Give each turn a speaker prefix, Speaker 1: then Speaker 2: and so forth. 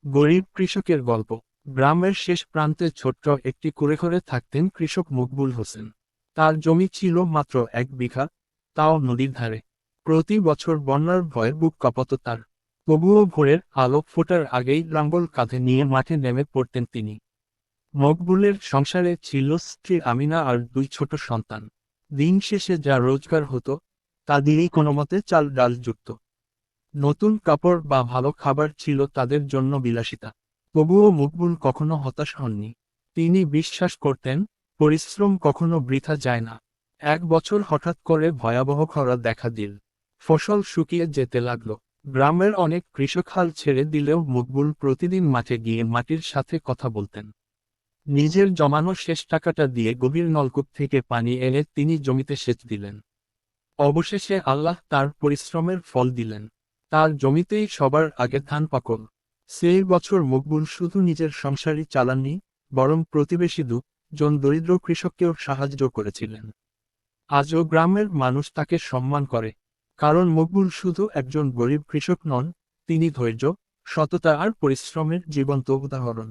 Speaker 1: গরিব কৃষকের গল্প। গ্রামের শেষ প্রান্তে ছোট্ট একটি কুঁড়েঘরে থাকতেন কৃষক মকবুল হোসেন। তার জমি ছিল মাত্র 1 বিঘা, তাও নদীর ধারে। প্রতি বছর বন্যার ভয়ে বুক কাঁপত তার। তবুও ভোরের আলো ফোটার আগেই লাঙ্গল কাঁধে নিয়ে মাঠে নেমে পড়তেন তিনি। মকবুলের সংসারে ছিল স্ত্রী আমিনা আর 2 ছোট সন্তান। দিন শেষে যা রোজগার হতো তা দিয়েই কোনোমতে চাল ডাল জুটত। নতুন কাপড় বা ভালো খাবার ছিল তাদের জন্য বিলাসিতা। তবুও মকবুল কখনো হতাশ হননি। তিনি বিশ্বাস করতেন, পরিশ্রম কখনো বৃথা যায় না। এক বছর হঠাৎ করে ভয়াবহ খরা দেখা দিল। ফসল শুকিয়ে যেতে লাগলো। গ্রামের অনেক কৃষক হাল ছেড়ে দিলেও মকবুল প্রতিদিন মাঠে গিয়ে মাটির সাথে কথা বলতেন। নিজের জমানো শেষ টাকাটা দিয়ে গভীর নলকূপ থেকে পানি এনে তিনি জমিতে সেচ দিলেন। অবশেষে আল্লাহ তার পরিশ্রমের ফল দিলেন। তার জমিতেই সবার আগে ধান পাকল। সেই বছর মকবুল শুধু নিজের সংসারই চালাননি, বরং প্রতিবেশী 2 জন দরিদ্র কৃষককেও সাহায্য করেছিলেন। আজও গ্রামের মানুষ তাকে সম্মান করে, কারণ মকবুল শুধু একজন গরিব কৃষক নন, তিনি ধৈর্য, সততা আর পরিশ্রমের জীবন্ত উদাহরণ।